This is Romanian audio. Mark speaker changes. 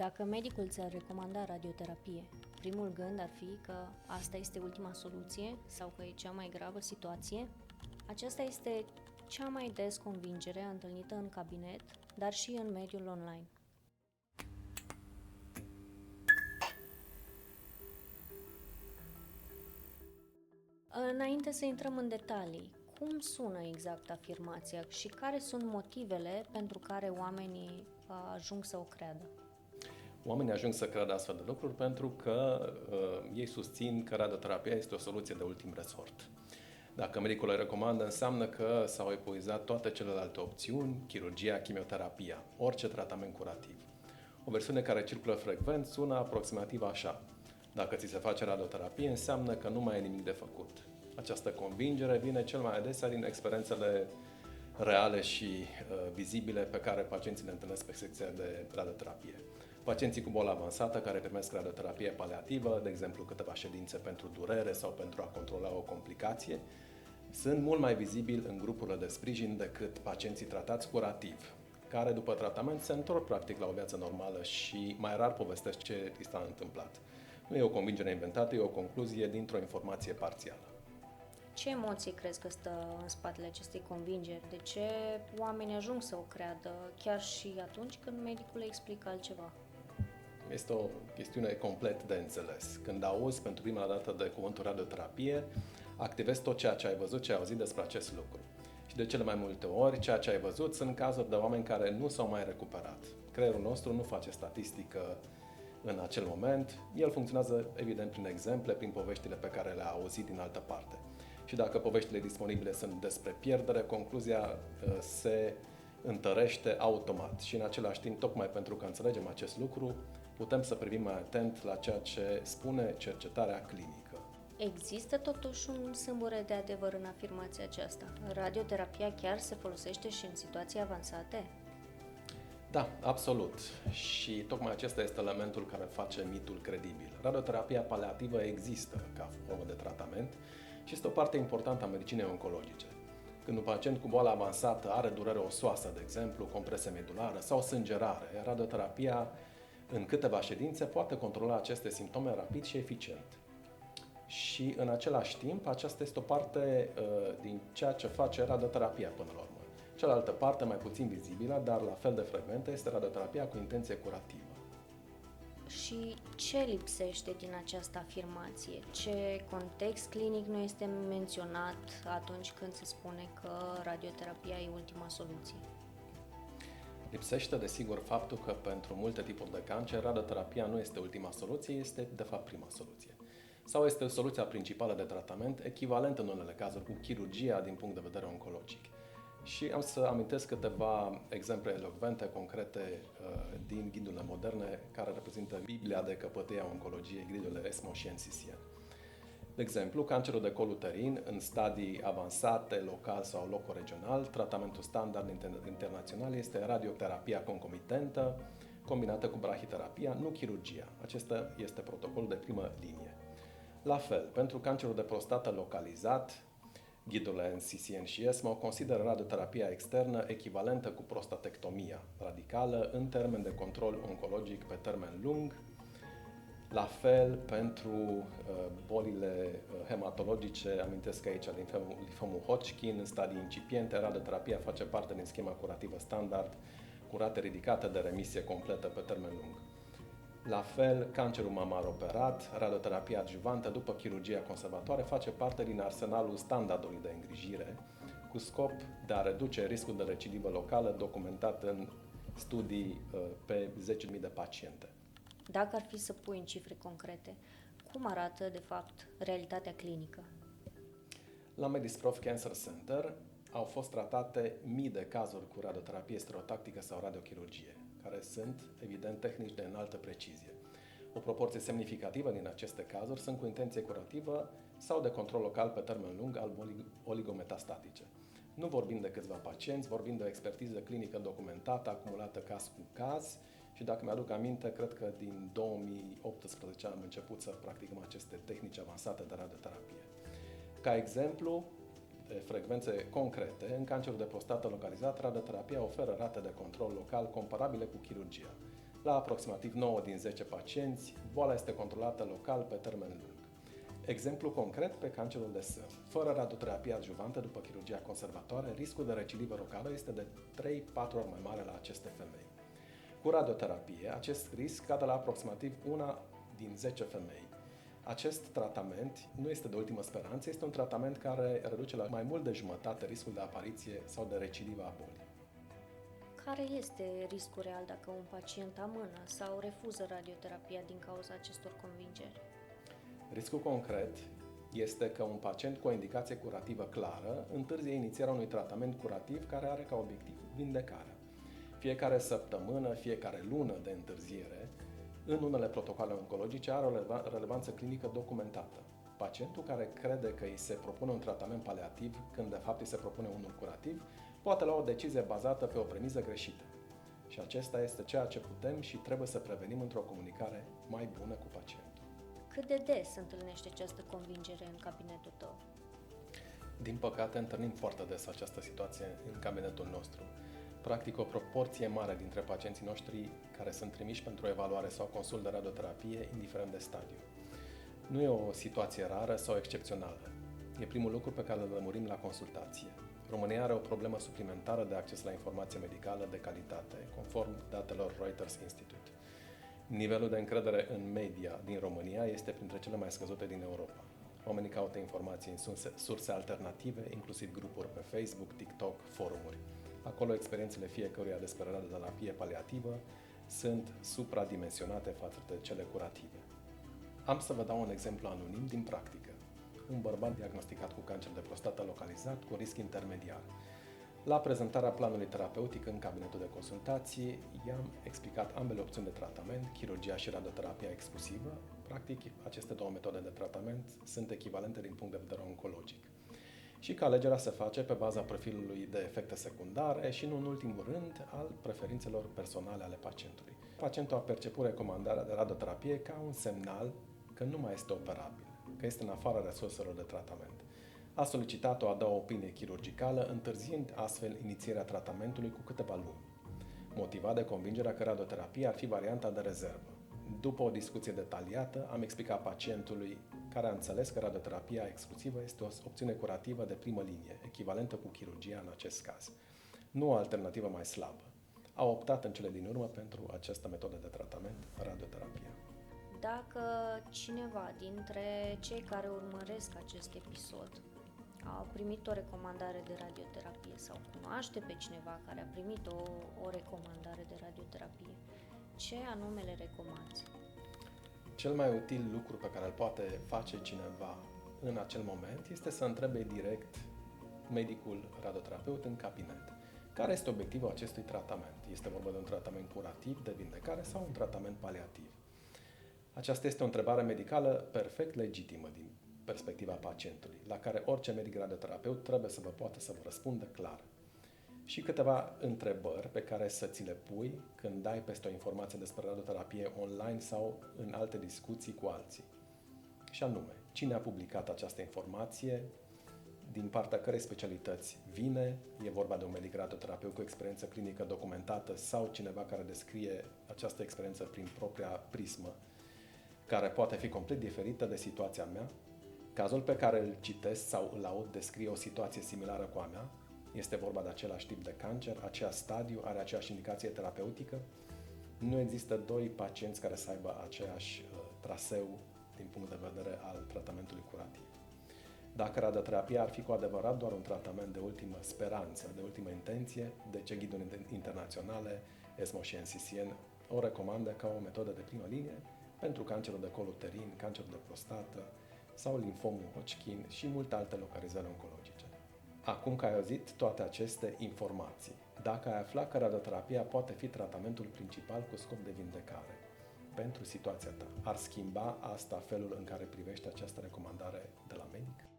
Speaker 1: Dacă medicul ți-ar recomanda radioterapie, primul gând ar fi că asta este ultima soluție sau că e cea mai gravă situație? Aceasta este cea mai des convingere întâlnită în cabinet, dar și în mediul online. Înainte să intrăm în detalii, cum sună exact afirmația și care sunt motivele pentru care oamenii ajung să o creadă?
Speaker 2: Oamenii ajung să creadă astfel de lucruri pentru că ei susțin că radioterapia este o soluție de ultim resort. Dacă medicul îi recomandă, înseamnă că s-au epuizat toate celelalte opțiuni, chirurgia, chimioterapia, orice tratament curativ. O versiune care circulă frecvent sună aproximativ așa: dacă ți se face radioterapie, înseamnă că nu mai e nimic de făcut. Această convingere vine cel mai adesea din experiențele reale și vizibile pe care pacienții le întâlnesc pe secția de radioterapie. Pacienții cu boală avansată care primesc radioterapie paliativă, de exemplu câteva ședințe pentru durere sau pentru a controla o complicație, sunt mult mai vizibili în grupurile de sprijin decât pacienții tratați curativ, care după tratament se întorc practic la o viață normală și mai rar povestesc ce li s-a întâmplat. Nu e o convingere inventată, e o concluzie dintr-o informație parțială.
Speaker 1: Ce emoții crezi că stă în spatele acestei convingeri? De ce oamenii ajung să o creadă chiar și atunci când medicul le explică altceva?
Speaker 2: Este o chestiune complet de înțeles. Când auzi pentru prima dată de cuvântul radioterapie, activezi tot ceea ce ai văzut, ce ai auzit despre acest lucru. Și de cele mai multe ori, ceea ce ai văzut sunt cazuri de oameni care nu s-au mai recuperat. Creierul nostru nu face statistică în acel moment. El funcționează, evident, prin exemple, prin poveștile pe care le-a auzit din altă parte. Și dacă poveștile disponibile sunt despre pierdere, concluzia se întărește automat. Și în același timp, tocmai pentru că înțelegem acest lucru, putem să privim mai atent la ceea ce spune cercetarea clinică.
Speaker 1: Există totuși un sâmbure de adevăr în afirmația aceasta. Radioterapia chiar se folosește și în situații avansate?
Speaker 2: Da, absolut. Și tocmai acesta este elementul care face mitul credibil. Radioterapia paliativă există ca formă de tratament și este o parte importantă a medicinei oncologice. Când un pacient cu boală avansată are durere osoasă, de exemplu, compresie medulară sau sângerare, radioterapia în câteva ședințe poate controla aceste simptome rapid și eficient. Și în același timp, aceasta este o parte din ceea ce face radioterapia până la urmă. Cealaltă parte, mai puțin vizibilă, dar la fel de frecventă, este radioterapia cu intenție curativă.
Speaker 1: Și ce lipsește din această afirmație? Ce context clinic nu este menționat atunci când se spune că radioterapia e ultima soluție?
Speaker 2: Lipsește, desigur, faptul că pentru multe tipuri de cancer, radioterapia nu este ultima soluție, este, de fapt, prima soluție. Sau este soluția principală de tratament, echivalent în unele cazuri cu chirurgia din punct de vedere oncologic. Și am să amintesc câteva exemple elocvente, concrete din ghidurile moderne, care reprezintă Biblia de căpătâie a oncologiei, ghidurile ESMO și NCCN. De exemplu, cancerul de col uterin, în stadii avansate, local sau loco-regional, tratamentul standard internațional este radioterapia concomitentă, combinată cu brahiterapia, nu chirurgia. Acesta este protocolul de primă linie. La fel, pentru cancerul de prostată localizat, ghidurile NCCN și ESMO consideră radioterapia externă echivalentă cu prostatectomia radicală în termen de control oncologic pe termen lung. La fel, pentru bolile hematologice, amintesc aici limfomul Hodgkin, în stadii incipiente, radioterapia face parte din schema curativă standard cu rate ridicate de remisie completă pe termen lung. La fel, cancerul mamar operat, radioterapia adjuvantă după chirurgia conservatoare face parte din arsenalul standardului de îngrijire, cu scop de a reduce riscul de recidivă locală documentat în studii pe 10.000 de paciente.
Speaker 1: Dacă ar fi să pui în cifre concrete, cum arată, de fapt, realitatea clinică?
Speaker 2: La Medisprof Cancer Center au fost tratate mii de cazuri cu radioterapie stereotactică sau radiochirurgie, care sunt, evident, tehnici de înaltă precizie. O proporție semnificativă din aceste cazuri sunt cu intenție curativă sau de control local pe termen lung al bolii oligometastatice. Nu vorbim de câțiva pacienți, vorbim de o expertiză clinică documentată, acumulată caz cu caz și, dacă mi-aduc aminte, cred că din 2018 am început să practicăm aceste tehnici avansate de radioterapie. Ca exemplu, de frecvențe concrete, în cancerul de prostată localizat, radioterapia oferă rate de control local comparabile cu chirurgia. La aproximativ 9 din 10 pacienți, boala este controlată local pe termen lung. Exemplu concret pe cancerul de sân. Fără radioterapie adjuvantă după chirurgia conservatoare, riscul de recidivă locală este de 3-4 ori mai mare la aceste femei. Cu radioterapie, acest risc cade la aproximativ 1 din 10 femei. Acest tratament nu este de ultimă speranță, este un tratament care reduce la mai mult de jumătate riscul de apariție sau de recidivă a bolii.
Speaker 1: Care este riscul real dacă un pacient amână sau refuză radioterapia din cauza acestor convingeri?
Speaker 2: Riscul concret este că un pacient cu o indicație curativă clară întârzie inițierea unui tratament curativ care are ca obiectiv vindecarea. Fiecare săptămână, fiecare lună de întârziere, în unele protocoale oncologice, are o relevanță clinică documentată. Pacientul care crede că îi se propune un tratament paliativ, când de fapt îi se propune unul curativ, poate lua o decizie bazată pe o premiză greșită. Și acesta este ceea ce putem și trebuie să prevenim într-o comunicare mai bună cu pacientul.
Speaker 1: Cât de des se întâlnește această convingere în cabinetul tău?
Speaker 2: Din păcate, întâlnim foarte des această situație în cabinetul nostru. Practic, o proporție mare dintre pacienții noștri care sunt trimiși pentru evaluare sau consult de radioterapie, indiferent de stadiu. Nu e o situație rară sau excepțională. E primul lucru pe care îl lămurim la consultație. România are o problemă suplimentară de acces la informație medicală de calitate, conform datelor Reuters Institute. Nivelul de încredere în media din România este printre cele mai scăzute din Europa. Oamenii caută informații în surse alternative, inclusiv grupuri pe Facebook, TikTok, forumuri. Acolo experiențele fiecăruia despre radioterapie paliativă sunt supradimensionate față de cele curative. Am să vă dau un exemplu anonim din practică. Un bărbat diagnosticat cu cancer de prostată localizat cu risc intermediar. La prezentarea planului terapeutic în cabinetul de consultații, i-am explicat ambele opțiuni de tratament, chirurgia și radioterapia exclusivă. Practic, aceste două metode de tratament sunt echivalente din punct de vedere oncologic. Și că alegerea se face pe baza profilului de efecte secundare și, nu în ultimul rând, al preferințelor personale ale pacientului. Pacientul a perceput recomandarea de radioterapie ca un semnal că nu mai este operabil, că este în afara resurselor de tratament. A solicitat o a doua opinie chirurgicală, întârziind astfel inițierea tratamentului cu câteva luni, motivat de convingerea că radioterapia ar fi varianta de rezervă. După o discuție detaliată, am explicat pacientului care a înțeles că radioterapia exclusivă este o opțiune curativă de primă linie, echivalentă cu chirurgia în acest caz, nu o alternativă mai slabă. A optat în cele din urmă pentru această metodă de tratament, radioterapia.
Speaker 1: Dacă cineva dintre cei care urmăresc acest episod a primit o recomandare de radioterapie sau cunoaște pe cineva care a primit o recomandare de radioterapie, ce anume le recomanzi?
Speaker 2: Cel mai util lucru pe care îl poate face cineva în acel moment este să întrebe direct medicul radioterapeut în cabinet. Care este obiectivul acestui tratament? Este vorba de un tratament curativ, de vindecare sau un tratament paliativ? Aceasta este o întrebare medicală perfect legitimă din perspectiva pacientului, la care orice medic radioterapeut trebuie să vă poată să vă răspundă clar. Și câteva întrebări pe care să ți le pui când dai peste o informație despre radioterapie online sau în alte discuții cu alții. Și anume, cine a publicat această informație, din partea cărei specialități vine, e vorba de un medic radioterapeut cu experiență clinică documentată sau cineva care descrie această experiență prin propria prismă, care poate fi complet diferită de situația mea. Cazul pe care îl citesc sau îl aud descrie o situație similară cu a mea. Este vorba de același tip de cancer, aceeași stadiu, are aceeași indicație terapeutică. Nu există doi pacienți care să aibă aceeași traseu din punct de vedere al tratamentului curativ. Dacă radioterapia ar fi cu adevărat doar un tratament de ultimă speranță, de ultimă intenție, de ce ghiduri internaționale, ESMO și NCCN o recomandă ca o metodă de primă linie pentru cancerul de col uterin, cancerul de prostată sau limfomul Hodgkin și multe alte localizări oncologice. Acum că ai auzit toate aceste informații, dacă ai aflat că radioterapia poate fi tratamentul principal cu scop de vindecare pentru situația ta, ar schimba asta felul în care privești această recomandare de la medic?